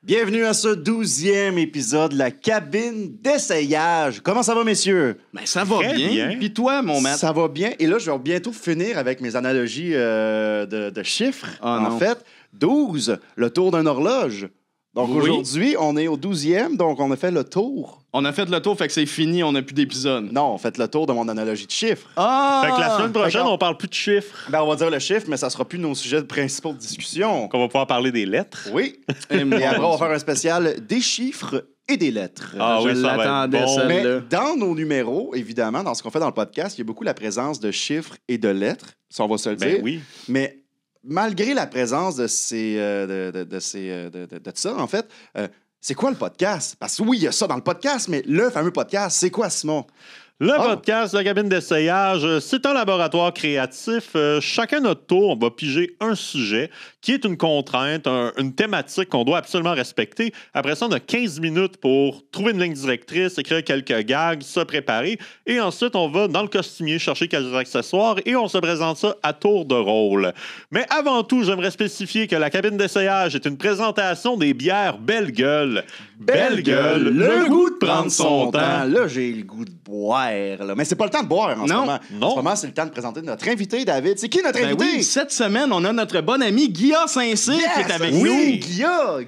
Bienvenue à ce 12e épisode de la cabine d'essayage. Comment ça va, messieurs? Ben, ça va Très bien. Puis toi, mon maître? Ça va bien. Et là, je vais bientôt finir avec mes analogies de chiffres. Ah, en non. fait, 12, le tour d'une horloge. Donc Oui. aujourd'hui, on est au 12e, donc on a fait le tour. On a fait le tour, fait que c'est fini, on n'a plus d'épisode. Non, on fait le tour de mon analogie de chiffres. Ah! Fait que la semaine prochaine, D'accord. on parle plus de chiffres. Ben, on va dire le chiffre, mais ça sera plus nos sujets principaux de discussion. Qu'on va pouvoir parler des lettres. Oui. Et Et après, on va faire un spécial des chiffres et des lettres. Ah je oui, ça va être l'attendais, bon. celle-là. Mais Là. dans nos numéros, évidemment, dans ce qu'on fait dans le podcast, il y a beaucoup la présence de chiffres et de lettres, ça on va se le dire. Ben oui. Mais malgré la présence de ça, en fait, c'est quoi le podcast? Parce que oui, il y a ça dans le podcast, mais le fameux podcast, c'est quoi, Simon? Le Ah. podcast, la cabine d'essayage, c'est un laboratoire créatif. Chacun notre tour, on va piger un sujet qui est une contrainte, une thématique qu'on doit absolument respecter. Après ça, on a 15 minutes pour trouver une ligne directrice, écrire quelques gags, se préparer. Et ensuite, on va dans le costumier chercher quelques accessoires et on se présente ça à tour de rôle. Mais avant tout, j'aimerais spécifier que la cabine d'essayage est une présentation des bières Belle Gueule. Belle Gueule, le goût de prendre son temps. Là, j'ai le goût de boire. Là. Mais c'est pas le temps de boire en ce Non. moment. Non. En ce moment, c'est le temps de présenter notre invité, David. C'est qui notre Ben invité? oui, cette semaine, on a notre bon ami Guilla Saint-Cyr qui est avec oui, nous. Guilla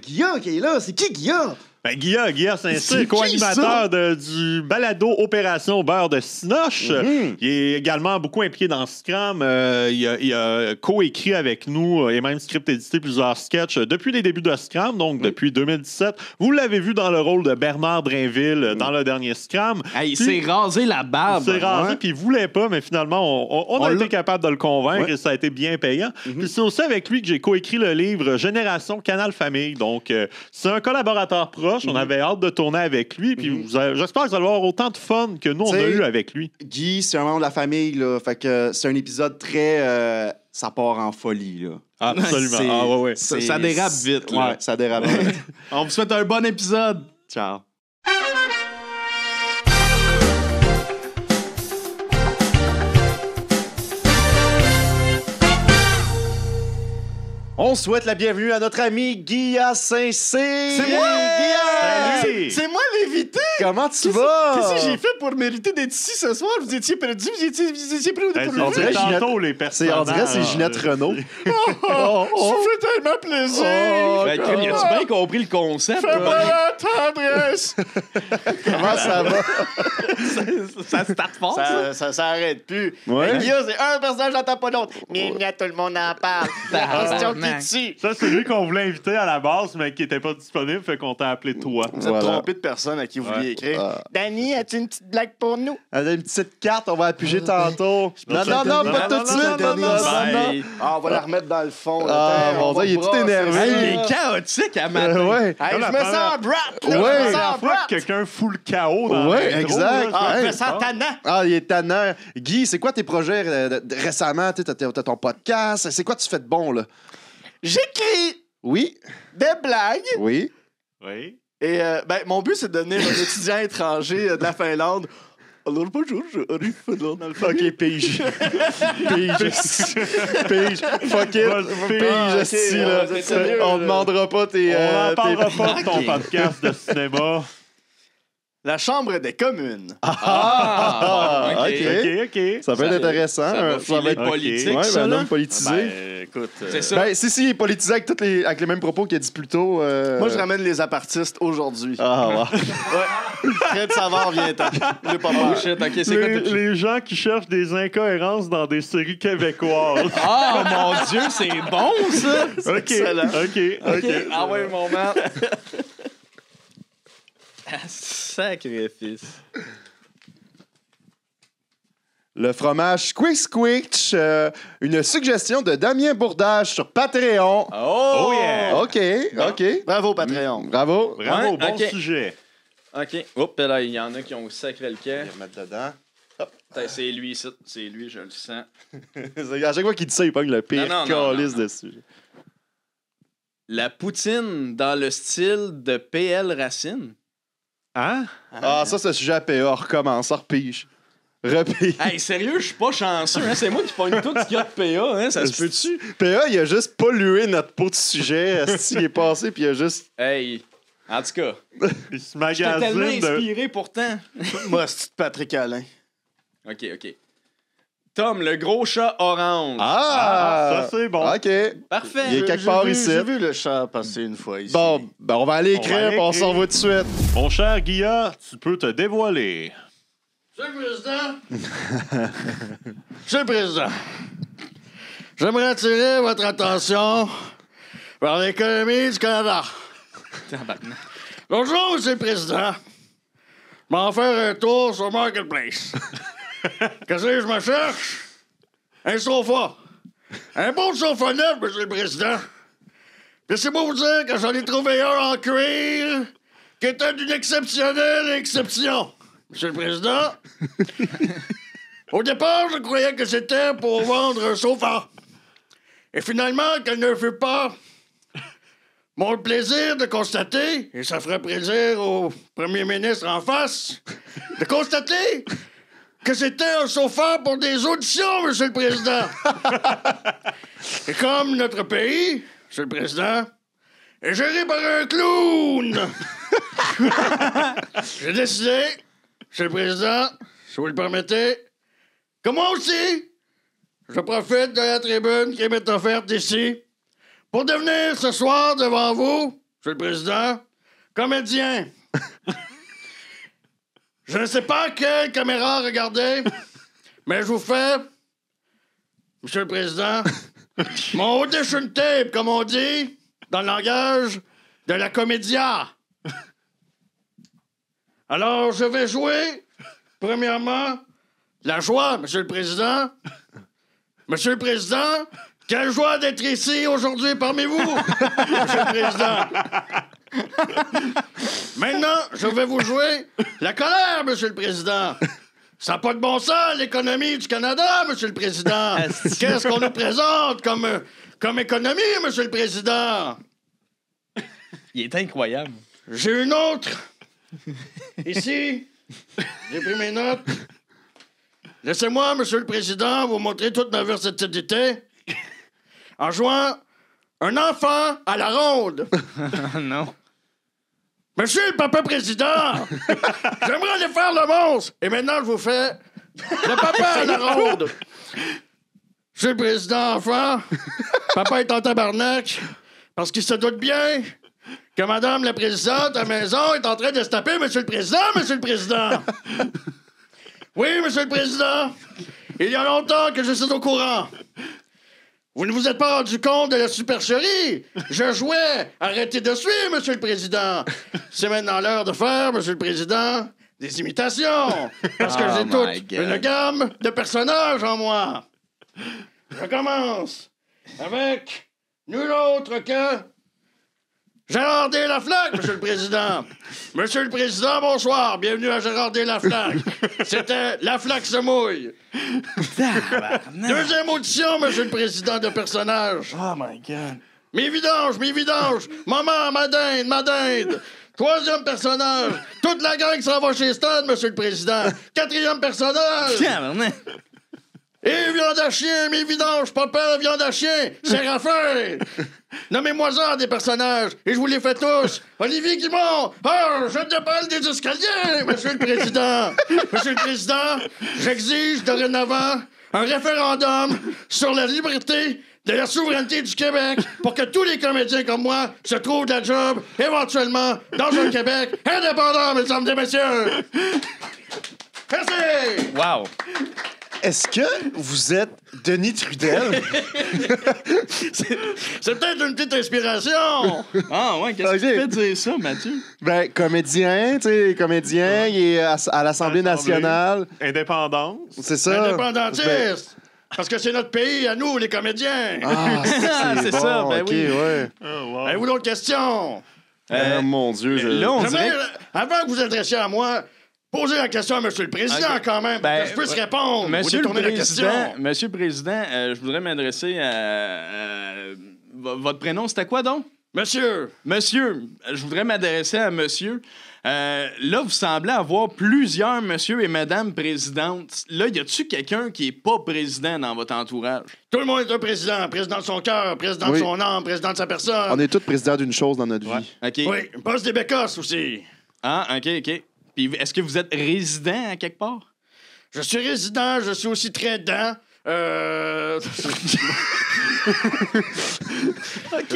qui est là. C'est qui, Guilla? Ben, Guilla C'est Saint-Cyr, qui, co-animateur du balado Opération Beurre de Cinoche. Mhm. Il est également beaucoup impliqué dans Scrum. Il a co-écrit avec nous et même script édité plusieurs sketchs depuis les débuts de Scrum, donc depuis 2017. Vous l'avez vu dans le rôle de Bernard Drainville dans le dernier Scrum. Hey, il Puis- s'est rasé la barbe. Il s'est rasé, Ouais. puis il voulait pas, mais finalement, on a l'a- été capable de le convaincre Ouais. et ça a été bien payant. Puis c'est aussi avec lui que j'ai coécrit le livre Génération Canal Famille. Donc, c'est un collaborateur proche. On avait hâte de tourner avec lui. Puis j'espère que vous allez avoir autant de fun que nous, on a T'sais, eu avec lui. Guy, c'est un membre de la famille, là. Fait que c'est un épisode très... ça part en folie, là. Absolument. C'est- Ah, ouais, ouais. Ça dérape vite, là. Ouais, ça dérape vite. On vous souhaite un bon épisode. Ciao. On souhaite la bienvenue à notre ami Guilla Saint-Cyr. C'est moi! Guilla! Salut! C'est moi l'invité! Comment tu vas? Qu'est-ce que j'ai fait pour mériter d'être ici ce soir? Vous étiez perdu, vous étiez pris Ben, pour c'est on dirait tantôt, les C'est, personnages. on dirait que c'est Ginette Renault. Ça fait tellement plaisir! Oh, Crème, as-tu bien compris le concept? Ah, la tendresse! Comment ça va? Ça starte fort, ça? Ça arrête plus. Ouais. Guilla, c'est un personnage, j'entends pas l'autre. Mais tout le monde en parle. La question qui tue. Ça, c'est lui qu'on voulait inviter à la base, mais qui n'était pas disponible, fait qu'on t'a appelé toi. Vous êtes trompé de personne à qui vous vouliez écrire. Danny, as-tu une petite blague pour nous? Elle a une petite carte, on va appuyer tantôt. Non, Non, non, non, pas non, tout de non, suite. non, non, non, Ben, Ah, on va la remettre dans le fond. Ah, mon Dieu, il est tout énervé. hey, il est chaotique à matin. Ouais. Comme la je me première- sens brat. Ouais. Je me La sens première fois brat. que quelqu'un fout le chaos dans Ouais, l'intro, exact. là, Ah, je je me sens tannant. Ah, il est tannant. Guy, c'est quoi tes projets récemment? Tu as ton podcast. C'est quoi tu fais de bon, là? J'écris Oui. des blagues Oui. Oui. et mon but c'est de devenir un étudiant étranger de la Finlande. Alors bonjour, j'arrive Finlande. OK, pige. Pige. Fuck it. Pige, esti, là. c'est sérieux, On là. demandera pas tes... On n'en parlera tes- pas de ton podcast de cinéma. La Chambre des communes. Ah, OK. OK. Ça peut être intéressant. Ça va Ça va filer être... politique, Ouais, ça, un là. homme politisé. Ben, écoute, C'est ça. Ben, si, il est politisé avec, avec les mêmes propos qu'il a dit plus tôt. moi je ramène les apartistes aujourd'hui. Ah, ouais. Ouais. Fred Savard vient-en. J'ai pas Oh peur. shit, ok, c'est quoi Les gens qui cherchent des incohérences dans des séries québécoises. Ah mon Dieu, c'est bon ça! OK. excellent. OK. Ah ouais, mon man. Sacrifice. Le fromage Squick Squitch, une suggestion de Damien Bourdage sur Patreon. Oh, yeah. OK, OK. Bravo Patreon. Bravo. Bravo, Ouais, bon OK. sujet. Ok. Oups, là, il y en a qui ont sacré le camp. Remettre dedans. Putain, c'est lui ici. C'est lui, je le sens. À chaque fois qu'il dit ça, il pogne le pire Non, non, non, calice non. dessus. La poutine dans le style de P.L. Racine. Hein? Ah, ça, c'est le sujet à PA. On recommence, on repige. Repayer. Hey, sérieux, je suis pas chanceux. Hein? C'est moi qui pogne tout ce qu'il y a de PA. Hein? Ça se peut-tu? PA, il a juste pollué notre pot de sujet. Il est passé, puis il a juste... Hey, en tout cas, Il se j'étais tellement magasine de... inspiré pourtant. Moi, c'est Patrick Alain. OK. Tom, le gros chat orange. Ah, ça, c'est bon. OK. Parfait. Il est quelque part ici. J'ai vu le chat passer une fois ici. Bon, ben on va aller On va écrire, aller puis on écrire. s'en va tout de suite. Mon cher Guilla, tu peux te dévoiler. Monsieur le Président. Monsieur le Président. J'aimerais attirer votre attention vers l'économie du Canada. Tabarnak. Bonjour, Monsieur le Président. Je m'en faire un tour sur Marketplace. Qu'est-ce que je me cherche? Un sofa. Un beau sofa neuf, Monsieur le Président. Laissez-moi vous dire que j'en ai trouvé un en cuir qui était d'une exceptionnelle exception. Monsieur le Président, au départ, je croyais que c'était pour vendre un sofa. Et finalement, quel ne fut pas mon plaisir de constater, et ça ferait plaisir au premier ministre en face, de constater que c'était un sofa pour des auditions, Monsieur le Président. Et comme notre pays, Monsieur le Président, est géré par un clown, j'ai décidé, Monsieur le Président, si vous le permettez, que moi aussi, je profite de la tribune qui m'est offerte ici pour devenir ce soir devant vous, Monsieur le Président, comédien. Je ne sais pas quelle caméra regarder, mais je vous fais, Monsieur le Président, mon audition tape, comme on dit, dans le langage de la comédia. Alors, je vais jouer, premièrement, la joie, Monsieur le Président. Monsieur le Président, quelle joie d'être ici aujourd'hui parmi vous, Monsieur le Président. Maintenant, je vais vous jouer la colère, Monsieur le Président. Ça n'a pas de bon sens, l'économie du Canada, Monsieur le Président. Qu'est-ce qu'on nous présente comme économie, Monsieur le Président? Il est incroyable. J'ai une autre. Ici, j'ai pris mes notes. Laissez-moi, Monsieur le Président, vous montrer toute ma versatilité en jouant un enfant à la ronde. Non. Monsieur le Papa Président, j'aimerais aller faire le monstre. Et maintenant, je vous fais le Papa à la ronde. Monsieur le Président, enfant, Papa est en tabarnak parce qu'il se doute bien que Madame la Présidente à la maison est en train de se taper Monsieur le Président, Monsieur le Président. Oui, Monsieur le Président, il y a longtemps que je suis au courant. Vous ne vous êtes pas rendu compte de la supercherie? Je jouais. Arrêtez de suivre, Monsieur le Président. C'est maintenant l'heure de faire, Monsieur le Président, des imitations. Parce que Oh j'ai my toute God. une gamme de personnages en moi. Je commence avec nul autre que Gérard D. Laflaque, Monsieur le Président. Monsieur le Président, bonsoir. Bienvenue à Gérard D. Laflaque. C'était Laflaque se mouille. Deuxième audition, Monsieur le Président, de personnage. Oh my God. Mes vidanges. Maman, ma dinde. Troisième personnage. Toute la gang s'en va chez Stan, Monsieur le Président. Quatrième personnage. Tabarnak. Et viande à chien, mes vidanges, papa, viande à chien, Séraphin. Nommez-moi-en des personnages, et je vous les fais tous. Olivier Guimond, je te parle des escaliers, Monsieur le Président. Monsieur le Président, j'exige dorénavant un référendum sur la liberté de la souveraineté du Québec pour que tous les comédiens comme moi se trouvent de la job, éventuellement, dans un Québec indépendant, mesdames et messieurs. Merci! Wow. Est-ce que vous êtes Denis Trudel? C'est peut-être une petite inspiration. Ah ouais, qu'est-ce qui te Ok. fait dire ça, Mathieu? Ben, comédien, tu sais, comédien, il est à l'Assemblée nationale. Indépendance. C'est ça. Indépendantiste. Parce que c'est notre pays, à nous, les comédiens. Ah, C'est bon, ça, ben ok, oui. ouais. Oh, wow. Avez-vous d'autres questions? Oh, mon Dieu, Là, on J'aimerais, dirait... avant que vous adressiez à moi, posez la question à M. le Président, Ok. quand même, pour Ben, que je puisse répondre. Monsieur ou le détourner la Président, question. Monsieur le Président, je voudrais m'adresser à... Votre prénom, c'était quoi donc? Monsieur, je voudrais m'adresser à monsieur. Là, vous semblez avoir plusieurs monsieur et madame présidentes. Là, y a-tu quelqu'un qui est pas président dans votre entourage? tout le monde est un président. Président de son cœur, président de son âme, président de sa personne. On est tous présidents d'une chose dans notre vie. OK. Oui, poste des bécosses aussi. Ah, OK. Puis est-ce que vous êtes résident à quelque part? Je suis résident, je suis aussi très dent. Je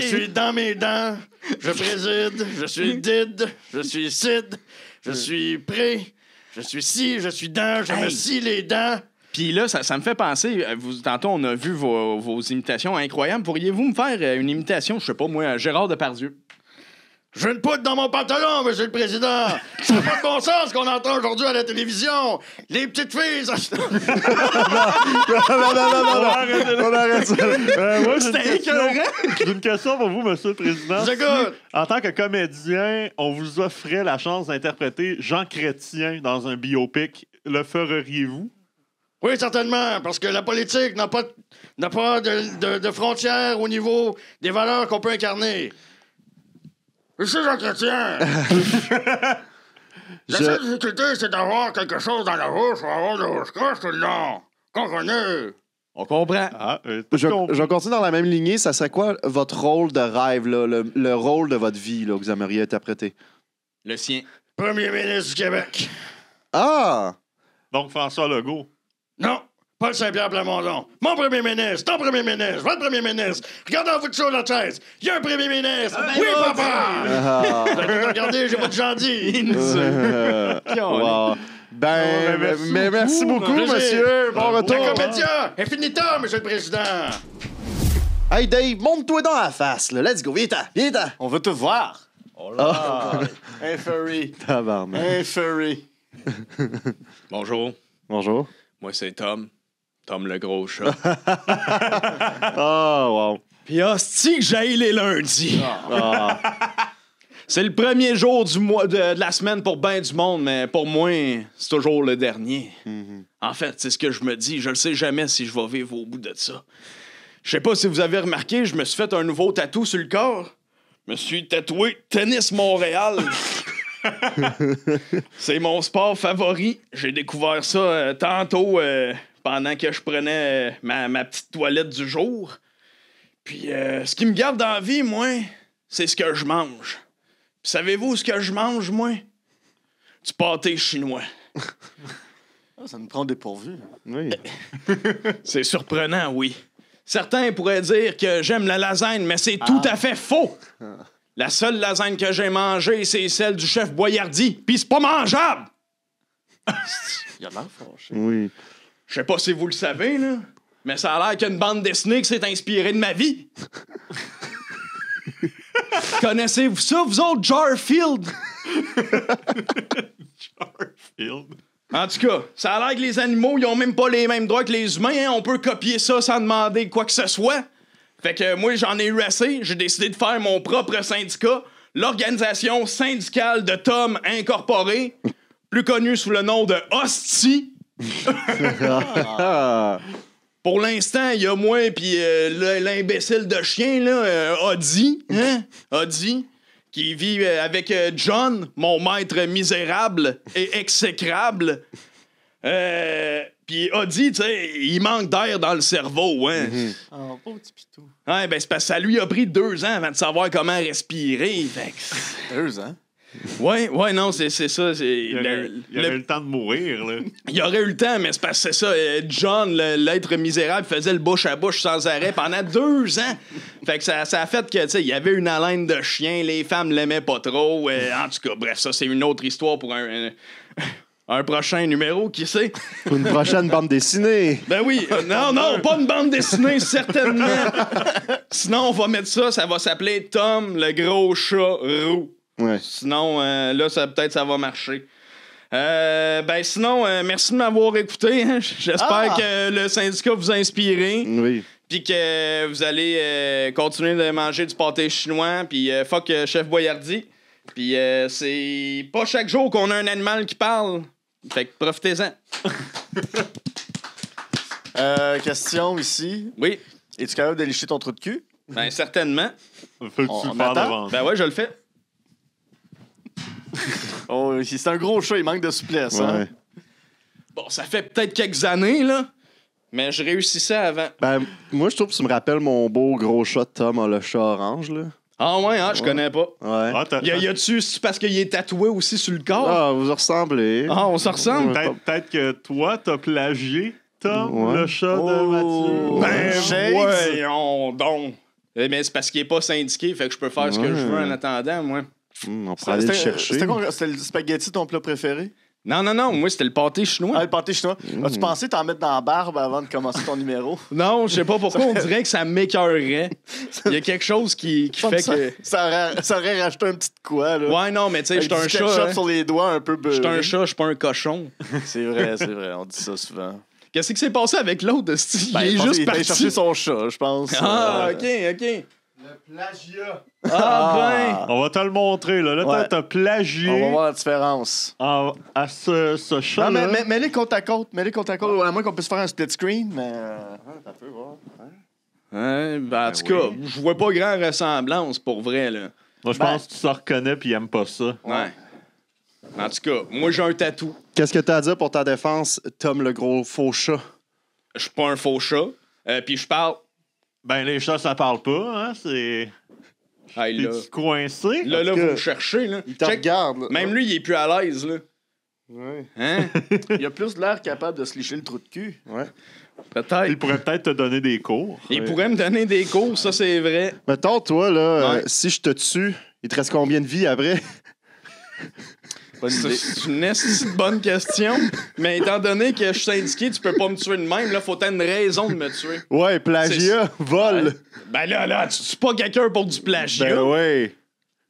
suis dans mes dents, je préside, je suis did, je suis cid, je suis pré, je suis ci, je suis dent, je me scie les dents. Puis là, ça me fait penser, tantôt on a vu vos imitations incroyables. Pourriez-vous me faire une imitation, je sais pas moi, Gérard Depardieu? J'ai une poudre dans mon pantalon, monsieur le président. Ça n'a pas de bon sens qu'on entend aujourd'hui à la télévision. Les petites filles... Non, on arrête ça. Moi, C'était écœurant. j'ai une question pour vous, Monsieur le Président. J'écoute. En tant que comédien, on vous offrait la chance d'interpréter Jean Chrétien dans un biopic. Le feriez-vous? Oui, certainement, parce que la politique n'a pas de frontières au niveau des valeurs qu'on peut incarner. Je suis Jean Chrétien. La seule difficulté, c'est d'avoir quelque chose dans la bouche pour avoir de croche tout le long. Comprenez? On comprend. Ah, Je continue dans la même lignée. Ça serait quoi votre rôle de rêve, là, le rôle de votre vie là, que vous aimeriez interpréter? Le sien. Premier ministre du Québec. Ah! Donc, François Legault. Non, Paul Saint-Pierre Plamondon. Mon premier ministre, ton premier ministre, votre premier ministre. Regardez en vous de sur la chaise. Il y a un premier ministre. Oui, papa! Regardez, j'ai pas de gentil. Wow. Mais merci beaucoup, monsieur. Bon La retour. comédia est finita, monsieur le président. Hey, Dave, monte-toi dans la face, là. Let's go. Viens-t'en. On veut te voir. Oh là! Un furry. Tabarnak. Un furry. Bonjour. Bonjour. Moi, c'est Tom. Tom le gros chat. Oh, wow. Puis hostie que j'aille les lundis. C'est le premier jour du mois de la semaine pour ben du monde, mais pour moi, c'est toujours le dernier. En fait, c'est ce que je me dis. Je ne sais jamais si je vais vivre au bout de ça. Je sais pas si vous avez remarqué, je me suis fait un nouveau tatou sur le corps. Je me suis tatoué Tennis Montréal. C'est mon sport favori. J'ai découvert ça tantôt pendant que je prenais ma petite toilette du jour. Puis ce qui me garde en vie, moi, c'est ce que je mange. Puis savez-vous ce que je mange, moi? Du pâté chinois. Ça me prend dépourvu. Oui. C'est surprenant, oui. Certains pourraient dire que j'aime la lasagne, mais c'est tout à fait faux. La seule lasagne que j'ai mangée, c'est celle du chef Boyardi. Puis c'est pas mangeable! Il a l'air fâché. Oui. Je sais pas si vous le savez, là, mais ça a l'air qu'il y a une bande dessinée qui s'est inspirée de ma vie. Connaissez-vous ça, vous autres, Jarfield? Jarfield. En tout cas, ça a l'air que les animaux, ils ont même pas les mêmes droits que les humains. Hein? On peut copier ça sans demander quoi que ce soit. Fait que moi, j'en ai eu assez. J'ai décidé de faire mon propre syndicat, l'Organisation syndicale de Tom Incorporée, plus connue sous le nom de Hostie. Pour l'instant, il y a moi et puis l'imbécile de chien, là, Audi, hein? Audi, qui vit avec John, mon maître misérable et exécrable. Puis Audi, tu sais, il manque d'air dans le cerveau, hein? Oh, pauvre petit pitou. Ouais, ben c'est parce que ça lui a pris 2 ans avant de savoir comment respirer. Fait que... 2 ans? Ouais, non, c'est ça. Il aurait eu le temps de mourir, là. Il aurait eu le temps, mais c'est parce que c'est ça. John, l'être misérable, faisait le bouche à bouche sans arrêt pendant 2 ans. Fait que ça a fait que, tu sais, il y avait une haleine de chien, les femmes l'aimaient pas trop. En tout cas, bref, ça, c'est une autre histoire pour un prochain numéro, qui sait? Pour une prochaine bande dessinée. Ben oui, non, pas une bande dessinée, certainement. Sinon, on va mettre ça va s'appeler Tom, le gros chat roux. Ouais. Sinon, là, peut-être ça va marcher. Sinon, merci de m'avoir écouté. Hein. J'espère que le syndicat vous a inspiré. Oui. Puis que vous allez continuer de manger du pâté chinois. Puis fuck Chef Boyardi. Puis c'est pas chaque jour qu'on a un animal qui parle. Fait que profitez-en. Question ici. Oui. Es-tu capable de licher ton trou de cul? Ben, certainement. Faut que tu On le fasses attend? devant. Ben ouais, je le fais. Oh, c'est un gros chat, il manque de souplesse. Hein? Ouais. Bon, ça fait peut-être quelques années, là. Mais je réussissais avant. Ben, moi, je trouve que tu me rappelles mon beau gros chat de Tom, le chat orange, là. Ah ouais, hein, je connais pas. Ouais. Ah, t'as- Y a-tu, c'est parce qu'il est tatoué aussi sur le corps? Ah, vous ressemblez. Ah, on se ressemble? Peut-être que toi, t'as plagié Tom, Ouais. le chat de Oh. Mathieu. Ben, Shakes. voyons donc. Mais c'est parce qu'il est pas syndiqué, fait que je peux faire ce que je veux en attendant, moi. On pourrait aller le chercher. C'était quoi? C'était le spaghetti, ton plat préféré? Non, moi, c'était le pâté chinois. Ah, le pâté chinois. As-tu pensé t'en mettre dans la barbe avant de commencer ton numéro? Non, je sais pas pourquoi, on dirait que ça m'écœurerait. Il y a quelque chose qui fait ça, que... ça aurait rajouté un petit quoi, là. Ouais, non, mais tu sais, Avec j'étais un du chat. ketchup Hein. sur les doigts, un peu beurré. J'étais un chat, je suis pas un cochon. C'est vrai, on dit ça souvent. Qu'est-ce qui s'est passé avec l'autre, esti? Ben, Il je est pense juste qu'il est allé parti. chercher son chat, je pense. Ah, OK. Le plagiat. Ah, On va te le montrer, là. Là, Ouais. t'as plagié On va voir la différence. à ce chat. Non, mais mets-les côte à côte. Mets-les côte à côte. À moins qu'on puisse faire un split screen, mais. Ça peut voir. ben. En tout cas, je vois pas grand ressemblance pour vrai, là. Moi, je pense que tu s'en reconnais puis il aime pas ça. Ouais. En tout cas, moi, j'ai un tatou. Qu'est-ce que t'as à dire pour ta défense, Tom, le gros faux chat? Je suis pas un faux chat. Puis je parle. Ben, les chats, ça parle pas, hein. C'est. Hey, là. T'es coincé. Là, En tout vous cas, me cherchez, là. Il te Check. regarde. Là. Même lui, il est plus à l'aise, là. Ouais. Hein? Il a plus l'air capable de se licher le trou de cul. Ouais. Peut-être. Il pourrait peut-être te donner des cours. Il pourrait me donner des cours, ça, c'est vrai. Mettons, toi, là, Ouais. si je te tue, il te reste combien de vies après? Bonne idée. C'est une esti de bonne question. Mais étant donné que je suis syndiqué, tu peux pas me tuer de même. Là, faut t'avoir une raison de me tuer. Ouais, plagiat, vol. Ben là, tu tues pas quelqu'un pour du plagiat. Ben ouais.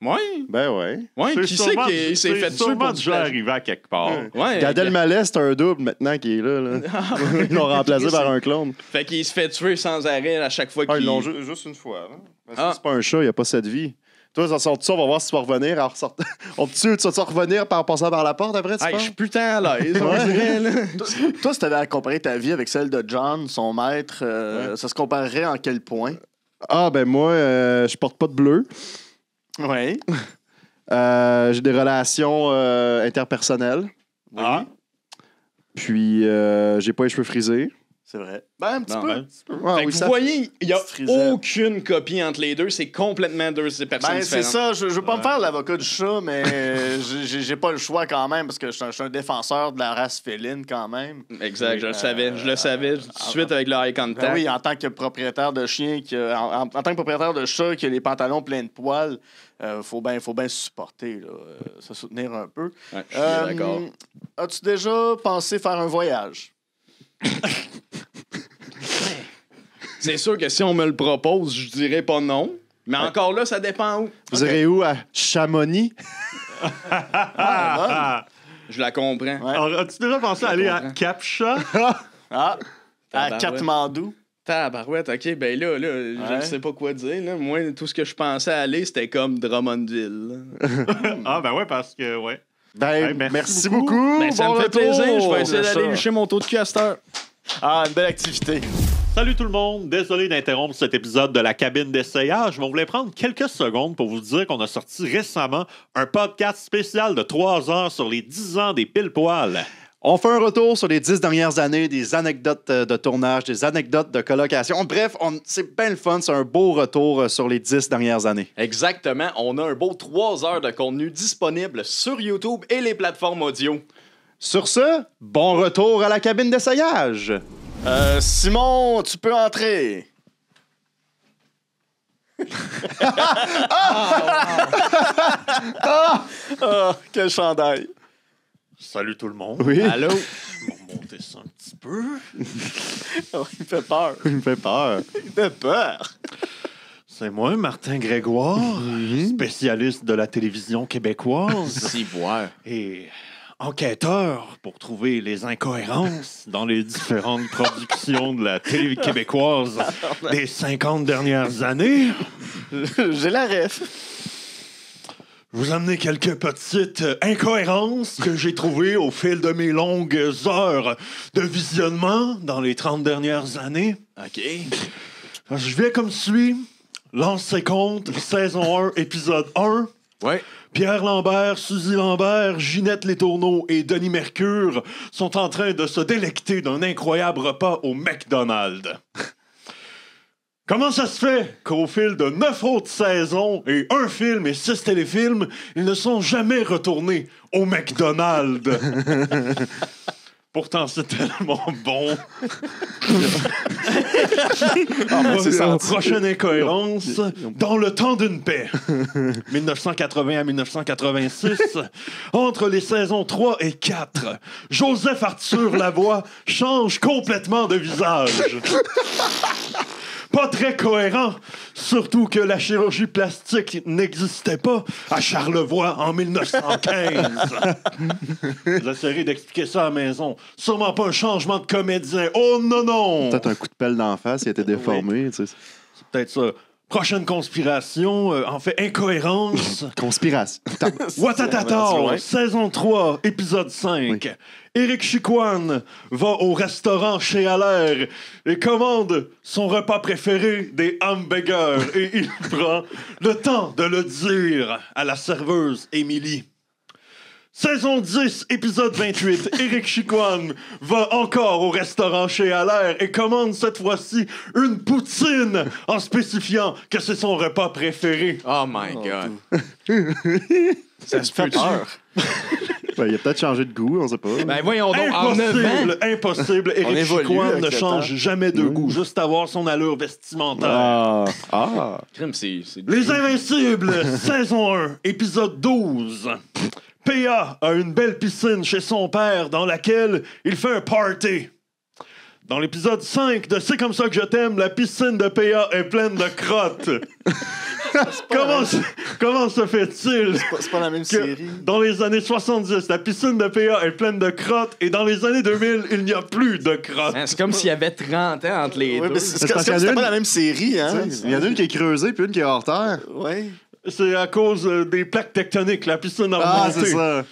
Ouais. Ben ouais. Ouais, qui c'est sûrement- qui s'est fait tuer sûrement pour du déjà plagiat? arrivé à quelque part. Ouais. Gad Elmaleh, c'est un double maintenant qui est là. là. Ils l'ont remplacé par un clone. Fait qu'il se fait tuer sans arrêt à chaque fois qu'il... Ah, ils l'ont juste une fois. Là. Parce que Ah. c'est pas un chat, il n'y a pas cette vie. Toi, ça sort de ça, on va voir si tu vas revenir. Alors, on te tue, tu vas revenir par passant par la porte après, tu Hey, je penses? suis putain à l'aise, on dirait, là. Toi, si t'avais à comparer ta vie avec celle de John, son maître, ça se comparerait en quel point? Ah, ben moi, je porte pas de bleu. Oui. J'ai des relations interpersonnelles. Ah, Puis, j'ai pas les cheveux frisés. C'est vrai. Ben, un petit Non, peu. un petit peu. Ah, Fait que oui, vous ça- voyez, il y a Petite frisette. aucune copie entre les deux. C'est complètement deux personnes Ben, c'est différentes. ça. Je veux pas me faire l'avocat du chat, mais j'ai pas le choix quand même parce que je suis un défenseur de la race féline quand même. Exact, je le savais. Je le savais tout de suite avec le eye contact. Ben oui, en tant que propriétaire de chien, en tant que propriétaire de chat qui a les pantalons pleins de poils, faut bien se supporter, là, se soutenir un peu. Ouais, je suis d'accord. As-tu déjà pensé faire un voyage? C'est sûr que si on me le propose, je dirais pas non. Mais encore là, ça dépend où. Vous irez où? À Chamonix? Je la comprends. Ouais. Alors, as-tu déjà pensé à aller à comprends. Captcha? Ah! À Tabarouette. Katmandou. Tabarouette, OK, ben là, je ne sais pas quoi dire. Là. Moi, tout ce que je pensais aller, c'était comme Drummondville. là. Ah, ben ouais, parce que, ouais. Ben, Hey, merci beaucoup. Ben, ça Bon me fait retour. plaisir. Je vais essayer le d'aller chat. licher mon taux de cul à cette heure. Ah, une belle activité. Salut tout le monde, désolé d'interrompre cet épisode de la cabine d'essayage, mais on voulait prendre quelques secondes pour vous dire qu'on a sorti récemment un podcast spécial de 3 heures sur les 10 ans des pile-poils. On fait un retour sur les 10 dernières années, des anecdotes de tournage, des anecdotes de colocation. Bref, c'est bien le fun, c'est un beau retour sur les 10 dernières années. Exactement. On a un beau 3 heures de contenu disponible sur YouTube et les plateformes audio. Sur ce, bon retour à la cabine d'essayage. Simon, tu peux entrer. Ah, quel chandail. Salut tout le monde. Oui, Allô? Je vais remonter ça un petit peu. Oh, il fait peur. il me fait peur. Il fait peur. C'est moi, Martin Grégoire, spécialiste de la télévision québécoise Si, voir. et enquêteur pour trouver les incohérences dans les différentes productions de la télé québécoise des 50 dernières années. J'ai la ref. Je vous amener quelques petites incohérences que j'ai trouvées au fil de mes longues heures de visionnement dans les 30 dernières années. OK. Je vais comme suit. Lancez compte, saison 1, épisode 1. Ouais. Pierre Lambert, Suzy Lambert, Ginette Letourneau et Denis Mercure sont en train de se délecter d'un incroyable repas au McDonald's. Comment ça se fait qu'au fil de 9 autres saisons et 1 film et 6 téléfilms, ils ne sont jamais retournés au McDonald's? Pourtant, c'est tellement bon. Prochaine incohérence. Dans le temps d'une paix, 1980 à 1986, entre les saisons 3 et 4, Joseph Arthur Lavoie change complètement de visage. Pas très cohérent, surtout que la chirurgie plastique n'existait pas à Charlevoix en 1915. Vous essayerez d'expliquer ça à la maison. Sûrement pas un changement de comédien. Oh non, non! Peut-être un coup de pelle d'en face, il a été déformé. Tu sais. C'est peut-être ça. Prochaine conspiration, en fait, incohérence. Conspiration. Ouattatata, Ouais. saison 3, épisode 5. Oui. Éric Chicoine va au restaurant chez Allaire et commande son repas préféré, des hamburgers. Et il prend le temps de le dire à la serveuse Émilie. Saison 10, épisode 28, Éric Chicoine va encore au restaurant chez Allaire et commande cette fois-ci une poutine en spécifiant que c'est son repas préféré. Oh my God. Ça se fait peur. Ben, il a peut-être changé de goût, on sait pas. Ben voyons donc, en 9 ans. Impossible. On Éric évolue Chicoine avec ne le change temps. jamais de goût, juste avoir son allure vestimentaire. Ah. Crime, c'est Les Invincibles, saison 1, épisode 12. P.A. a une belle piscine chez son père dans laquelle il fait un party. Dans l'épisode 5 de C'est comme ça que je t'aime, la piscine de P.A. est pleine de crottes. Comment se fait-il C'est pas la même que série. dans les années 70, la piscine de P.A. est pleine de crottes et dans les années 2000, il n'y a plus de crottes? Hein, c'est comme s'il y avait 30 ans entre les Ouais, deux. mais c'est C'est parce qu'il y en a c'était une- pas la même série, hein? Il y en a une qui est creusée puis une qui est hors terre. Ouais. C'est à cause des plaques tectoniques, la piscine a Ah, remonté. c'est ça.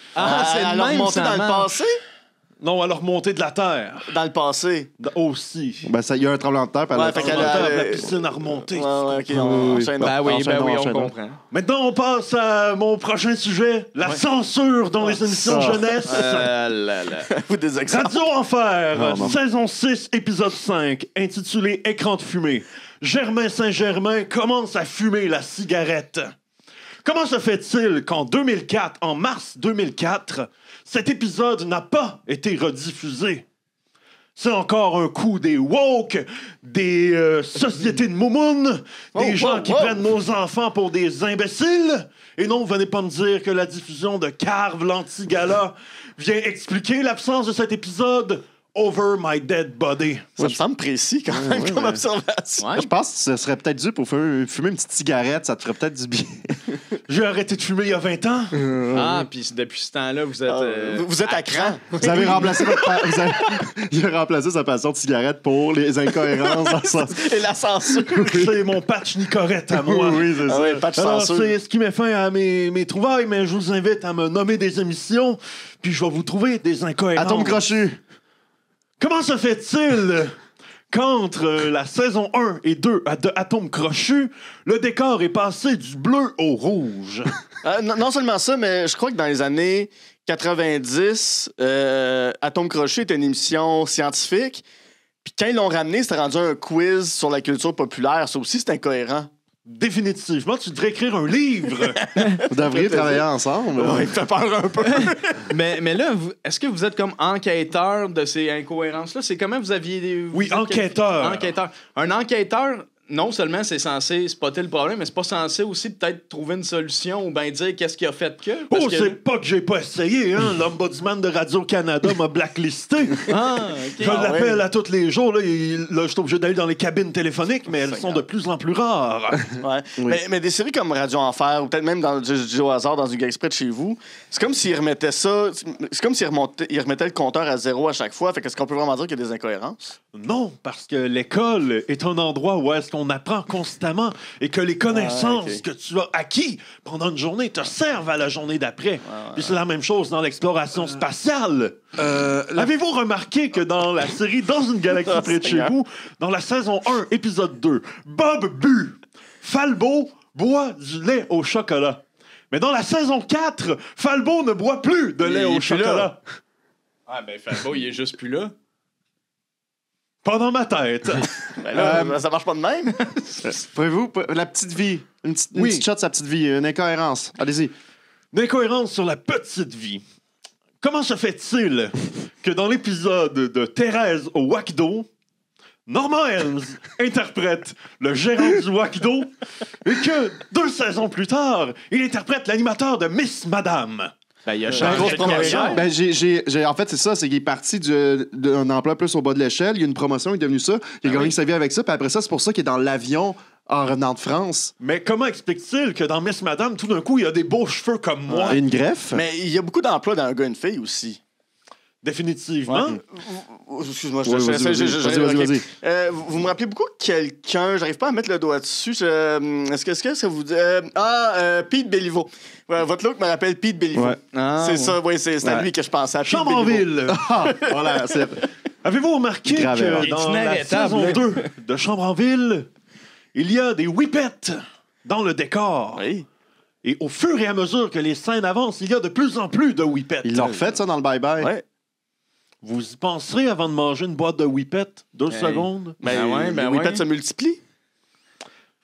C'est elle le a même, remonté ça dans le marche. passé? Non, elle a remonté de la terre. Dans le passé. Aussi. Ben, il y a un tremblement de terre. Puis elle Ouais, a fait fait qu'elle La, a- la piscine a remonté. Ouais, ouais, ok, on Oui, enchaîne. Ben oui, on Enchaînons. comprend. Maintenant, on passe à mon prochain sujet, la censure dans les émissions ça. jeunesse. Là, là. Vous des exemples. Radio Enfer, Non, non. saison 6, épisode 5, intitulé Écran de fumée. Germain Saint-Germain commence à fumer la cigarette. Comment se fait-il qu'en 2004, en mars 2004, cet épisode n'a pas été rediffusé? C'est encore un coup des woke, des sociétés de moumounes, des gens qui prennent nos enfants pour des imbéciles. Et non, venez pas me dire que la diffusion de Carve l'anti-gala vient expliquer l'absence de cet épisode Over My Dead Body. Ça me semble précis quand même ouais, comme ouais. observation. Ouais. Je pense que ce serait peut-être dû pour fumer une petite cigarette. Ça te ferait peut-être du bien. J'ai arrêté de fumer il y a 20 ans. Ah, puis depuis ce temps-là, vous êtes... Vous êtes à cran. Vous avez remplacé Il a remplacé sa passion de cigarette pour les incohérences dans le sens. Et la censure. C'est mon patch Nicorette à moi. Oui, c'est Ah ça. ouais, pas de Alors, censure. c'est ce qui met fin à mes trouvailles, mais je vous invite à me nommer des émissions, puis je vais vous trouver des incohérences. Atome crochu. Comment se fait-il qu'entre la saison 1 et 2 de Atome crochu, le décor est passé du bleu au rouge? Non seulement ça, mais je crois que dans les années 90, Atome Crochet était une émission scientifique. Puis quand ils l'ont ramené, c'était rendu un quiz sur la culture populaire. Ça aussi, c'est incohérent. Définitivement, tu devrais écrire un livre. Vous devriez travailler ensemble. Ouais, il fait peur un peu. mais là, est-ce que vous êtes comme enquêteur de ces incohérences-là? C'est comment vous aviez... Oui, vous êtes enquêteur. Enquêteur. Un enquêteur, non seulement c'est censé spotter le problème, mais c'est pas censé aussi peut-être trouver une solution ou bien dire qu'est-ce qu'il a fait que... parce Oh, que- c'est pas que j'ai pas essayé, hein? L'ombudsman de Radio-Canada m'a blacklisté. Ah, Je OK. l'appelle à tous les jours. Là, je suis obligé d'aller dans les cabines téléphoniques, mais elles sont de plus en plus rares. Ouais. Mais des séries comme Radio Enfer, ou peut-être même dans du au hasard dans une gars exprès de chez vous, c'est comme s'ils remettaient ça. C'est comme s'ils remettaient le compteur à 0 à chaque fois. Fait que est-ce qu'on peut vraiment dire qu'il y a des incohérences? Non, parce que l'école est un endroit où est-ce qu'on apprend constamment et que les connaissances Ah, ok. que tu as acquis pendant une journée te servent à la journée d'après. Puis c'est la même chose dans l'exploration spatiale. Avez-vous remarqué que dans la série Dans une galaxie près de chez Seigneur. vous, dans la saison 1, épisode 2, Bob Bu Falbo boit du lait au chocolat. Mais dans la saison 4, Falbo ne boit plus de lait Il est au plus chocolat. Ah, ben, Falbo, il est juste plus là. Pas dans ma tête. Ben là, ça marche pas de même. Pouvez-vous, la petite vie, une petite shot de sa petite vie, une incohérence. Allez-y. D'incohérence sur la petite vie. Comment se fait-il que dans l'épisode de Thérèse au Wakdo, Norman Helms interprète le gérant du Wakdo et que 2 saisons plus tard, il interprète l'animateur de Miss Madame? Ben, il a grosse changé de promotion. carrière. En fait, c'est ça, c'est qu'il est parti d'un emploi plus au bas de l'échelle. Il y a une promotion, il est devenu ça. Il a gagné sa vie avec ça. Puis après ça, c'est pour ça qu'il est dans l'avion en revenant de France. Mais comment explique-t-il que dans Miss Madame, tout d'un coup, il y a des beaux cheveux comme moi? Une greffe. Mais il y a beaucoup d'emplois dans un gars et une fille aussi. Définitivement. Excuse-moi, Ouais, vas-y. Vous me rappelez beaucoup de quelqu'un, j'arrive pas à mettre le doigt dessus. Est-ce que ça vous dit. Pete Béliveau. Ouais, votre look me rappelle Pete Béliveau. Ouais. C'est ça, oui, c'est à lui que je pensais. À Pete Chambre en Béliveau. ville. Voilà, c'est... Avez-vous remarqué Grave erreur. que dans Il est la inarrêtable, saison là. 2 de Chambre en ville, il y a des whippets dans le décor? Oui. Et au fur et à mesure que les scènes avancent, il y a de plus en plus de whippets. Ils l'ont refait, ça, dans le bye-bye. Ouais. Vous y penserez avant de manger une boîte de whippets? 2 Hey. secondes? Les whippets se multiplient.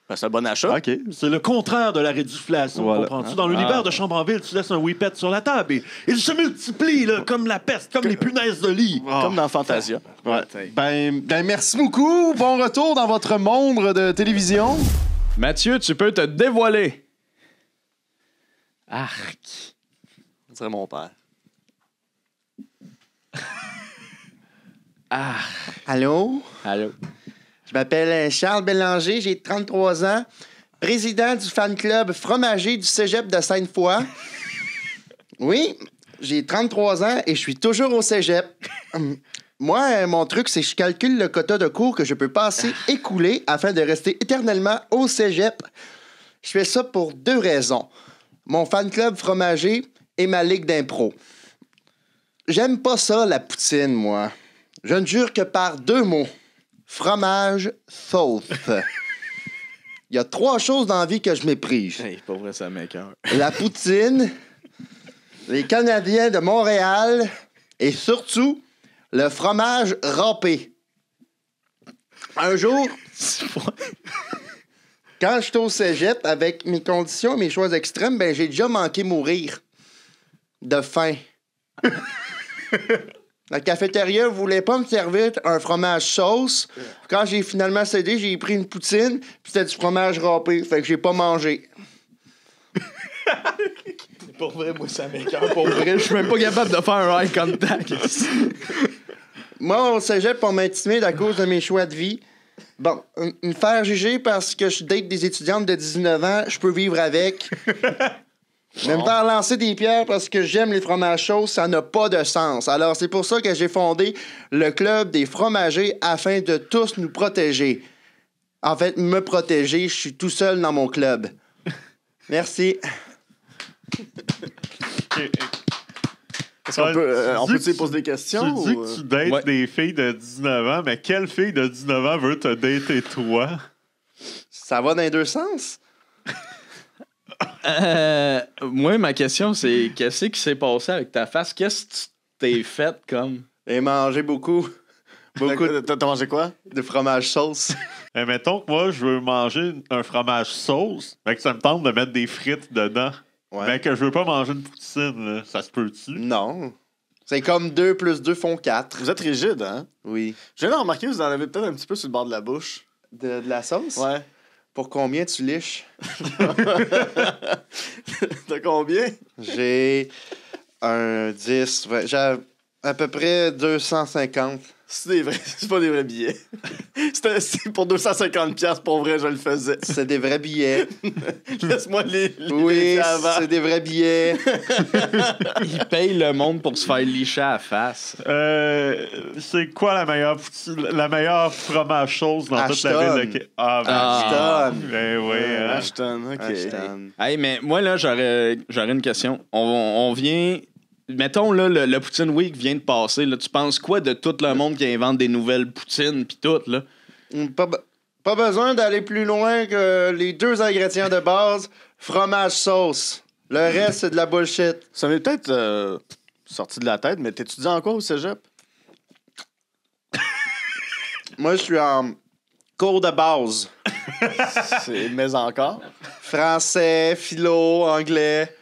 Ben, c'est un bon achat. OK. C'est le contraire de la réduflation, Voilà. comprends-tu? Dans l'univers de Chambre en ville, tu laisses un whippet sur la table et il se multiplie là, comme la peste, comme les punaises de lit. Comme dans Fantasia. Ouais. Ben, merci beaucoup. Bon retour dans votre monde de télévision. Mathieu, tu peux te dévoiler. Arc. On dirait mon père. Ah. Allô? Allô? Je m'appelle Charles Bélanger, j'ai 33 ans, président du fan club fromager du cégep de Sainte-Foy. Oui, j'ai 33 ans et je suis toujours au cégep. Moi, mon truc, c'est que je calcule le quota de cours que je peux passer écoulé afin de rester éternellement au cégep. Je fais ça pour 2 raisons. Mon fan club fromager et ma ligue d'impro. J'aime pas ça, la poutine, moi. Je ne jure que par 2 mots. Fromage, sauce. Il y a 3 choses dans la vie que je méprise. Hey, pas vrai, ça m'écoeure. La poutine, les Canadiens de Montréal et surtout le fromage râpé. Un jour, quand j'étais au cégep, avec mes conditions et mes choix extrêmes, ben j'ai déjà manqué mourir de faim. La cafétéria voulait pas me servir un fromage sauce. Quand j'ai finalement cédé, j'ai pris une poutine, puis c'était du fromage râpé. Fait que j'ai pas mangé. Pour vrai, moi, ça m'écoeure. Pour vrai, je suis même pas capable de faire un eye contact. Moi, au cégep, on m'a intimidé à cause de mes choix de vie. Bon, me faire juger parce que je date des étudiantes de 19 ans, je peux vivre avec. Mais me faire lancer des pierres parce que j'aime les fromages chauds, ça n'a pas de sens. Alors, c'est pour ça que j'ai fondé le club des fromagers afin de tous nous protéger. En fait, me protéger, je suis tout seul dans mon club. Merci. Est-ce qu'on peut, on peut poser des questions? Tu dis que tu dates Ouais. des filles de 19 ans, mais quelle fille de 19 ans veut te dater toi? Ça va dans les 2 sens? Moi, ma question, c'est qu'est-ce qui s'est passé avec ta face? Qu'est-ce que tu t'es fait comme? J'ai mangé beaucoup. Beaucoup T'as mangé quoi? de fromage sauce. Mais mettons que moi, je veux manger un fromage sauce, mais que ça me tente de mettre des frites dedans. Ouais. Mais que je veux pas manger une poutine, là. Ça se peut-tu? Non. C'est comme 2 plus 2 font 4. Vous êtes rigide, hein? Oui. Je viens de remarquer, vous en avez peut-être un petit peu sur le bord de la bouche. De la sauce? Ouais. Pour combien tu liches? T'as combien? J'ai un 10. J'ai à peu près 250. C'est pas des vrais billets. C'est pour 250$, pour vrai, je le faisais. C'est des vrais billets. Laisse-moi les Oui, vérifier avant. c'est des vrais billets. Il paye le monde pour se faire licher à la face. C'est quoi la meilleure poutine, la meilleure fromage sauce dans toute la Ashton. ville de Ah, ben, Ashton. ben oui. hein. Ashton, OK. Ashton. Hey, mais moi, là, j'aurais une question. On vient... Mettons, là, le Poutine Week vient de passer. Là, tu penses quoi de tout le monde qui invente des nouvelles poutines pis tout, là? Pas besoin d'aller plus loin que les 2 ingrédients de base, fromage, sauce. Le reste, c'est de la bullshit. Ça m'est peut-être sorti de la tête, mais t'étudies en quoi au cégep? Moi, je suis en cours de base. Mais encore. Français, philo, anglais,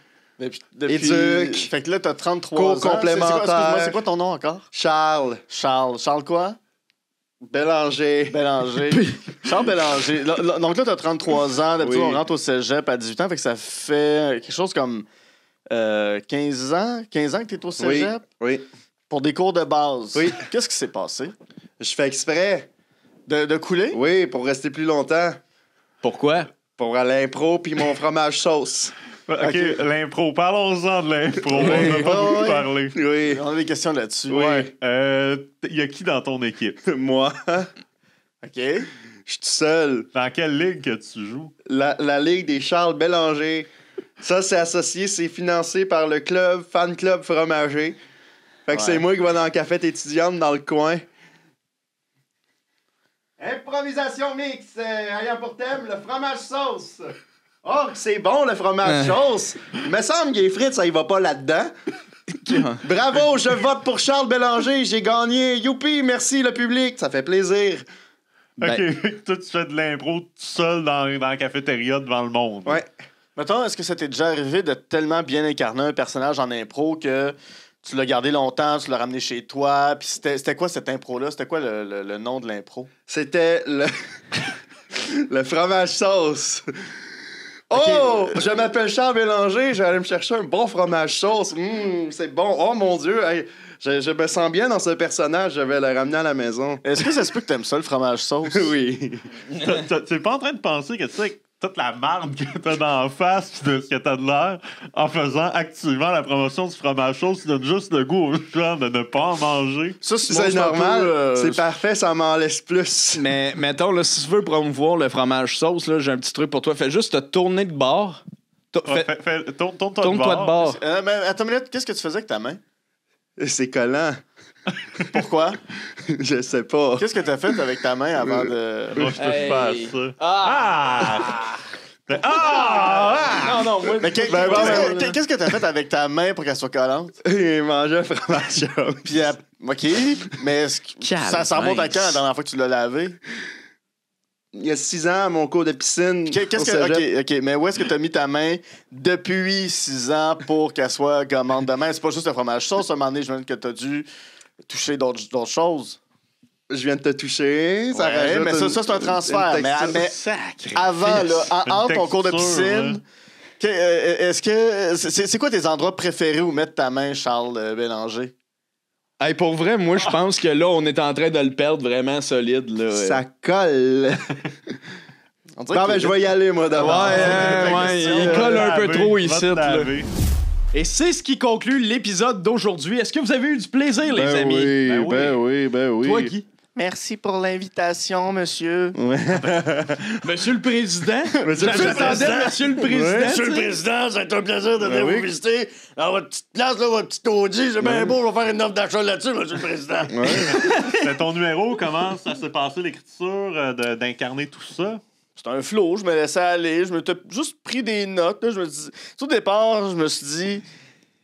éduc. Fait que là, t'as 33 cours ans. complémentaire. Excuse-moi, c'est quoi ton nom encore? Charles, Charles. Charles quoi? Bélanger. Bélanger. Charles Bélanger. Donc là, t'as 33 ans. D'habitude, Oui. on rentre au cégep à 18 ans. Fait que ça fait quelque chose comme 15 ans. 15 ans que t'es au cégep? Oui. Pour des cours de base. Oui. Qu'est-ce qui s'est passé? Je fais exprès. De couler? Oui, pour rester plus longtemps. Pourquoi? Pour l'impro puis mon fromage sauce. OK, l'impro. Parlons-en de l'impro. On Oui. n'a pas beaucoup Oui. parlé. Oui. On a des questions là-dessus. Ouais. Y a qui dans ton équipe? Moi, OK. je suis tout seul. Dans quelle ligue que tu joues? La Ligue des Charles Bélanger. Ça, c'est associé, c'est financé par le club, fan club fromager. Fait que Ouais. c'est moi qui vais dans la cafette étudiante dans le coin. Improvisation mix, ayant pour thème le fromage sauce. Oh, c'est bon le fromage sauce. Il me semble que les frites, ça y va pas là-dedans. Bravo, je vote pour Charles Bélanger, j'ai gagné. Youpi, merci le public, ça fait plaisir. OK, toi, tu fais de l'impro tout seul dans la cafétéria devant le monde. Ouais. Mettons, est-ce que ça t'est déjà arrivé de tellement bien incarner un personnage en impro que tu l'as gardé longtemps, tu l'as ramené chez toi? Puis c'était quoi cette impro-là? C'était quoi le nom de l'impro? C'était le le fromage sauce. Oh, je m'appelle Charles Bélanger, j'allais me chercher un bon fromage sauce. C'est bon. Oh mon Dieu, hey, je me sens bien dans ce personnage, je vais le ramener à la maison. Est-ce que ça se peut que t'aimes ça, le fromage sauce? Oui. T'es pas en train de penser que tu sais toute la marde que t'as dans la face pis de ce que t'as de l'air en faisant activement la promotion du fromage sauce, tu donnes juste le goût aux gens de ne pas en manger. Ça, C'est normal, c'est parfait, ça m'en laisse plus. Mais mettons, là, si tu veux promouvoir le fromage sauce, là, j'ai un petit truc pour toi. Fais juste te tourner de bord. Tourne-toi Tourne-toi de bord. Mais attends une minute, qu'est-ce que tu faisais avec ta main? C'est collant. Pourquoi? Je sais pas. Qu'est-ce que t'as fait avec ta main avant de... Moi, je touche Hey. pas à ça. Non, non, moi, Mais qu'est-ce que t'as fait avec ta main pour qu'elle soit collante? Il mangeait un fromage sauce. Puis, OK, mais ça remonte à quand la dernière fois que tu l'as lavé? Il y a 6 ans, à mon cours de piscine. Qu'est-ce au que. cégep. OK, mais où est-ce que tu as mis ta main depuis 6 ans pour qu'elle soit gommante de main? C'est pas juste le fromage sauce, à un moment donné, je me dis que tu as dû toucher d'autres choses. Je viens de te toucher. Ça Ouais, rajoute mais ça, c'est un transfert. une texture. Mais sacré. avant, là, Une entre ton cours de texture, piscine, est-ce que. C'est quoi tes endroits préférés où mettre ta main, Charles Bélanger? Hey, pour vrai, moi, je pense que là, on est en train de le perdre vraiment solide. Là. Ça colle. On dirait Non, que mais je vais y aller, moi, d'abord. Ouais, il colle un peu trop ici. là. Laver. Et c'est ce qui conclut l'épisode d'aujourd'hui. Est-ce que vous avez eu du plaisir, les amis? Ben oui. Toi, Guy? Merci pour l'invitation, monsieur. Monsieur le Président? Monsieur le J'attendais Monsieur le Président. Monsieur le tu sais. Président, ça a été un plaisir de venir vous visiter. Dans votre petite place, là, votre petit Audi, c'est bien beau, je vais faire une offre d'achat là-dessus, Monsieur le Président. C'est ton numéro, comment ça s'est passé l'écriture d'incarner tout ça? C'était un flow, je me laissais aller, je m'étais juste pris des notes. Là, je me dis, tout au départ, je me suis dit,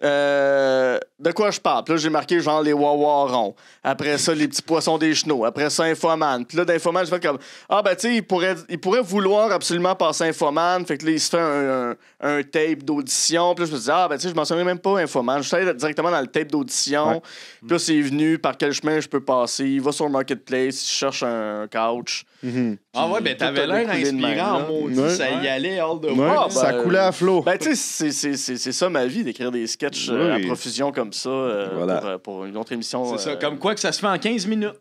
de quoi je parle? Puis là, j'ai marqué genre les wawarons. Après ça, les petits poissons des chenaux. Après ça, Infoman. Puis là, d'Infoman, j'ai fait comme, ben, tu sais, il pourrait vouloir absolument passer Infoman. Fait que là, il se fait un tape d'audition. Puis là, je me dis, ben, tu sais, je m'en souviens même pas, Infoman. Je suis allé directement dans le tape d'audition. Ouais. Puis là, c'est venu par quel chemin je peux passer. Il va sur le Marketplace, il cherche un couch. Ah ouais, ben t'avais Tout a l'air découlé de même, inspirant en là. maudit. Ouais. Ça y allait all the way. Ouais, Ah, ça ben, coulait à flot. Ben, tu sais, c'est ça ma vie, d'écrire des sketchs Oui. à profusion comme ça Voilà. pour une autre émission. C'est ça, comme quoi que ça se fait en 15 minutes.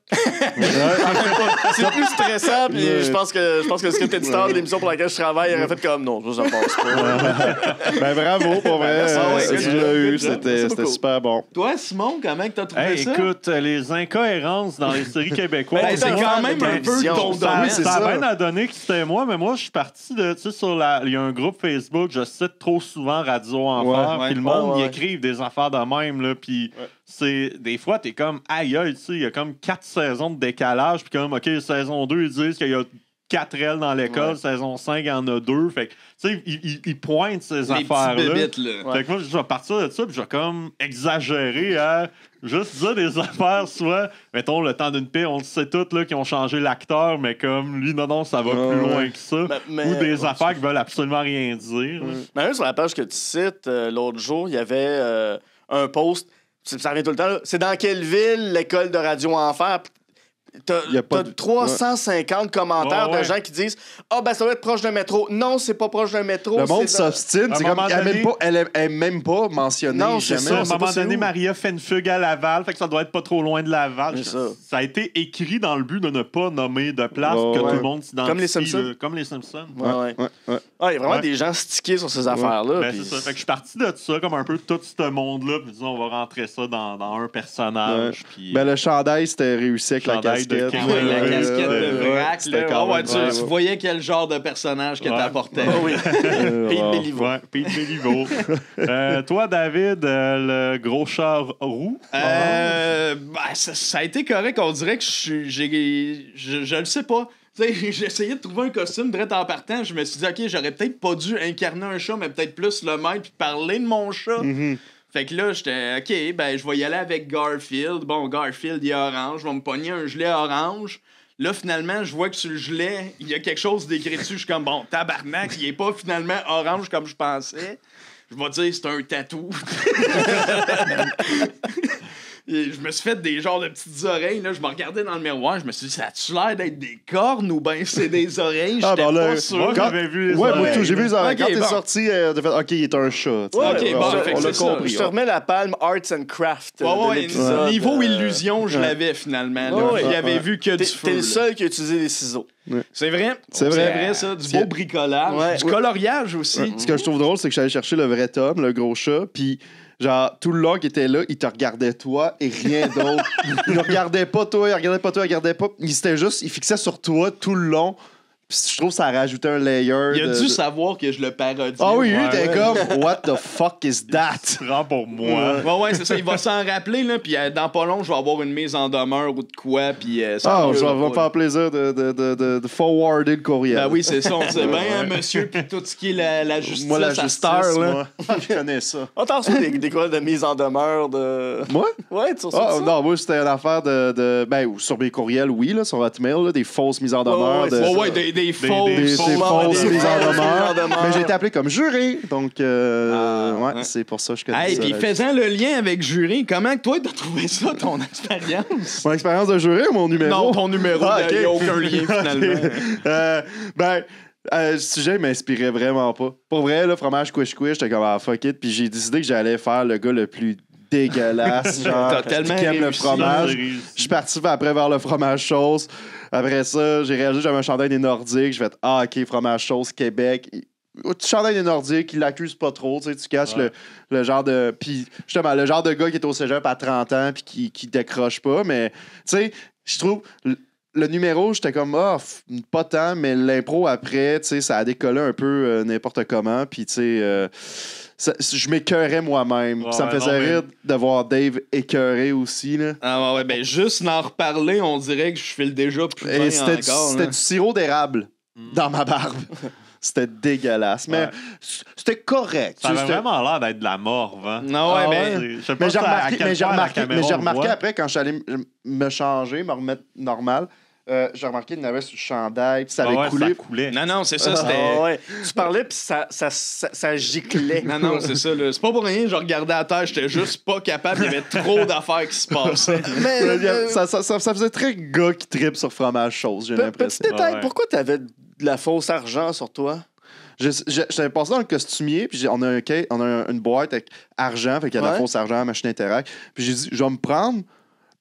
C'est plus stressant, puis je pense que le script éditeur de l'émission pour laquelle je travaille aurait fait comme non, ça passe pas. Ben bravo, pour vrai. Ah ouais, Tu l'as eu, good job. c'était Merci beaucoup. super bon. Toi, Simon, comment t'as trouvé Hey, ça? écoute, les incohérences dans les séries québécoises. Ben, c'est quand même un peu ton Ça, domaine. c'est ça a ça. bien à donner que c'était moi, mais moi, je suis parti de. Tu sais, il y a un groupe Facebook, je cite trop souvent Radio Enfer, Ouais, puis le monde, ouais. ils écrivent des affaires de même, là, puis c'est. Des fois, t'es comme, aïe, aïe, tu sais, il y a comme 4 saisons de décalage, puis comme, OK, saison 2, ils disent qu'il y a 4 ailes dans l'école. Saison 5, il y en a 2. Fait que, tu sais, il pointe ces Les affaires-là. petits bébites, là. Fait que moi, je vais partir de ça, puis je vais comme exagérer à juste dire des affaires, soit, mettons, le temps d'une paix, on le sait tous, là, qui ont changé l'acteur, mais comme lui, non, ça va plus loin que ça. Ou des affaires qui veulent absolument rien dire. Mais sur la page que tu cites, l'autre jour, il y avait un post, ça revient tout le temps, là. C'est dans quelle ville l'école de Radio Enfer? T'as 350 commentaires de gens qui disent ça doit être proche d'un métro. Non, c'est pas proche d'un métro. Le monde s'obstine. C'est comme, elle est même pas mentionnée. Non, c'est ça. À un moment donné, Maria fait une fugue à Laval, fait que ça doit être pas trop loin de Laval. Ça a été écrit dans le but de ne pas nommer de place, que tout le monde s'identifie. Comme les Simpsons. Comme les Simpsons. Il y a vraiment des gens stickés sur ces affaires-là. Ben, c'est ça. Fait que je suis parti de ça, comme un peu tout ce monde-là, puis disons, on va rentrer ça dans un personnage. Puis, ben, le chandail, c'était réussi avec la casquette. La casquette de vrac, tu voyais quel genre de personnage que t'apportais. Pete Béliveau. Pete Béliveau. Toi, David, le gros char roux? Ça a été correct. On dirait que je le sais pas. J'ai essayé de trouver un costume direct en partant. Je me suis dit, OK, j'aurais peut-être pas dû incarner un chat, mais peut-être plus le maître puis parler de mon chat. Fait que là, j'étais, OK, ben, je vais y aller avec Garfield. Bon, Garfield, il est orange. Je vais me pogner un gilet orange. Là, finalement, je vois que sur le gilet, il y a quelque chose d'écrit dessus. Je suis comme, bon, tabarnak, il est pas finalement orange comme je pensais. Je vais dire, c'est un tatou. Et je me suis fait des genres de petites oreilles. Là. Je me regardais dans le miroir. Je me suis dit, ça a-tu l'air d'être des cornes ou bien c'est des oreilles? J'étais pas sûr. Moi, j'avais vu les moi oreilles. j'ai vu les oreilles. Quand t'es bon. sorti, de fait, OK, il est un chat. On l'a compris. Je te remets la palme Arts and Craft de l'épisode. Niveau illusion, je l'avais finalement. Il avait vu que du feu. T'es le seul qui a utilisé des ciseaux. C'est vrai. C'est vrai, ça. Du beau bricolage. Du coloriage aussi. Ce que je trouve drôle, c'est que j'allais chercher le vrai Tom, le gros chat, puis genre, tout le long qu'il était là, il te regardait toi et rien d'autre. Il ne regardait pas toi, il regardait pas. Il fixait sur toi tout le long. Puis je trouve que ça a rajouté un layer. Il a dû savoir que je le parodie. Ah oui, lui, t'es comme, what the fuck is that? Tu prends pour moi. Ouais, c'est ça. Il va s'en rappeler, là. Puis dans pas long, je vais avoir une mise en demeure ou de quoi. Puis ça va me faire plaisir de forwarder le courriel. Ben oui, c'est ça. On sait bien, monsieur, puis tout ce qui est la justice. Moi, la justice, là. Je connais ça. T'as reçu des courriels de mise en demeure de. Moi? Ouais, tu reçois ça? Non, moi, c'était une affaire ben, sur mes courriels, oui, là, sur Hotmail, là, des fausses mises en demeure. Des fausses mises en demeure. Mais j'ai été appelé comme juré. Donc, c'est pour ça que je connais ça. Puis faisant le lien avec juré, comment toi, t'as trouvé ça, ton expérience? Mon expérience de juré ou mon numéro? Non, ton numéro. Il n'y a aucun lien, finalement. Le sujet m'inspirait vraiment pas. Pour vrai, le fromage quiche-quiche, j'étais comme fuck it. Puis j'ai décidé que j'allais faire le gars le plus dégueulasse, genre, qui aime le fromage. Je suis parti après vers le fromage sauce. Après ça, j'ai réalisé que j'avais un chandail des Nordiques. J'ai fait, OK, fromage sauce, Québec. Tu chandail des Nordiques, il l'accuse pas trop, tu sais, tu caches le genre de... Puis, justement, le genre de gars qui est au cégep à 30 ans puis qui décroche pas, mais, tu sais, je trouve... Le numéro, j'étais comme, pas tant, mais l'impro après, tu sais, ça a décollé un peu n'importe comment, puis, tu sais... je m'écœurais moi-même. Ça me faisait rire de voir Dave écœuré aussi. Là. Ah ouais, ben juste d'en reparler, on dirait que je file déjà plus bien encore. C'était du sirop d'érable dans ma barbe. C'était dégueulasse. Mais c'était correct. Ça avait vraiment l'air d'être de la morve. Hein? Non, mais j'ai remarqué après, quand je suis allé me changer, me remettre normal, j'ai remarqué qu'il y en avait sur le chandail, puis ça avait coulé. Ça coulait. Non, c'est ça, c'était... Tu parlais, puis ça giclait. Non, c'est ça. Là. C'est pas pour rien, je regardais à terre, j'étais juste pas capable, il y avait trop d'affaires qui se passaient. Ça faisait très gars qui trippe sur fromage sauce, j'ai l'impression. Petit détail, pourquoi t'avais de la fausse argent sur toi? J'avais passé dans le costumier, puis on a une boîte avec argent, fait qu'il y a de la fausse argent, machine Interact. Puis j'ai dit, je vais me prendre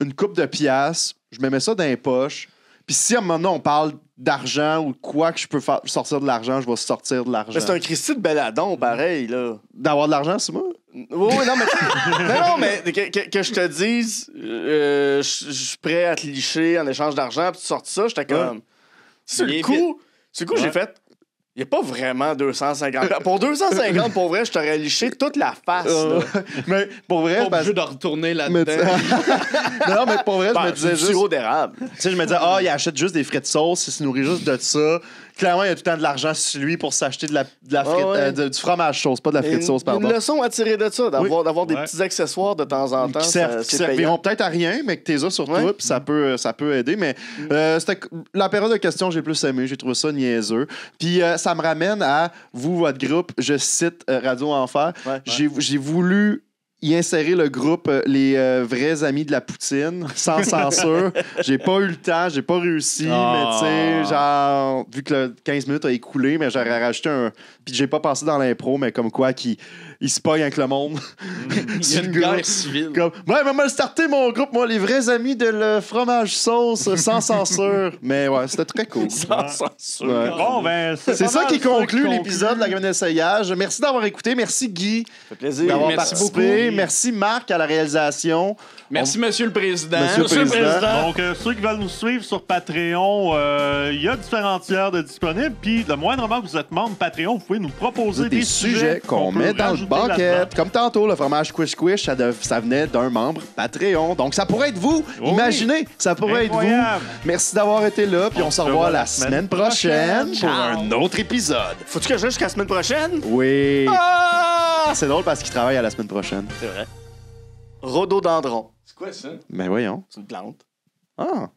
une coupe de piastres, je me mets ça dans les poches. Puis si à un moment donné, on parle d'argent ou de quoi que je peux sortir de l'argent, je vais sortir de l'argent. Mais c'est un Christy de Belladon, pareil, là. D'avoir de l'argent, c'est moi? Oui, non, mais que je te dise, je suis prêt à te licher en échange d'argent, puis tu sortes ça, j'étais comme... Sur le coup, j'ai fait... Il n'y a pas vraiment 250. Pour 250, pour vrai, je t'aurais liché toute la face. Là. Mais pour vrai, Pas obligé de retourner là-dedans. non, mais pour vrai, je me disais du juste. sirop d'érable. Tu sais, je me disais, il achète juste des frites sauce, il se nourrit juste de ça. Clairement, il y a tout le temps de l'argent sur lui pour s'acheter du fromage sauce, pas de la frite sauce, pardon. Une leçon à tirer de ça, d'avoir des petits accessoires de temps en temps. Qui serviront peut-être à rien, mais que t'es sur toi, puis ça peut aider. Mais c'était la période de questions que j'ai plus aimé. J'ai trouvé ça niaiseux. Puis ça me ramène à vous, votre groupe. Je cite Radio Enfer. Ouais. J'ai voulu y insérer le groupe Les vrais amis de la poutine, sans censure. J'ai pas eu le temps, j'ai pas réussi, mais tu sais, genre, vu que le 15 minutes a écoulé, mais j'aurais rajouté un... Puis j'ai pas passé dans l'impro, mais comme quoi il se pogne avec le monde. Il y a une guerre civile. Comme, ouais, mais m'a starté mon groupe, moi, les vrais amis de le fromage sauce, sans censure. Mais ouais, c'était très cool. Sans censure. Ouais. Bon, ben, C'est ça qui conclut l'épisode de la gamme d'essayage. Merci d'avoir écouté. Merci Guy Ça fait plaisir. d'avoir Merci participé. beaucoup. Merci Marc à la réalisation. Merci, Monsieur le Président. Monsieur le Président. Donc, ceux qui veulent nous suivre sur Patreon, il y a différents tiers de disponibles. Puis, le moindrement que vous êtes membre Patreon, vous pouvez nous proposer Des sujets qu'on peut met dans le rajouter bucket. là-dedans. Comme tantôt, le fromage Squish Squish, ça venait d'un membre Patreon. Donc, ça pourrait être vous. Oui. Imaginez, ça pourrait être vous. Incroyable. Merci d'avoir été là. Puis on se revoit la semaine prochaine pour Ciao. un autre épisode. Faut-tu que je jusqu'à la semaine prochaine? Oui. Ah! C'est drôle parce qu'il travaille à la semaine prochaine. C'est vrai. Rhododendron. C'est quoi ça? Ben voyons. C'est une plante. Ah.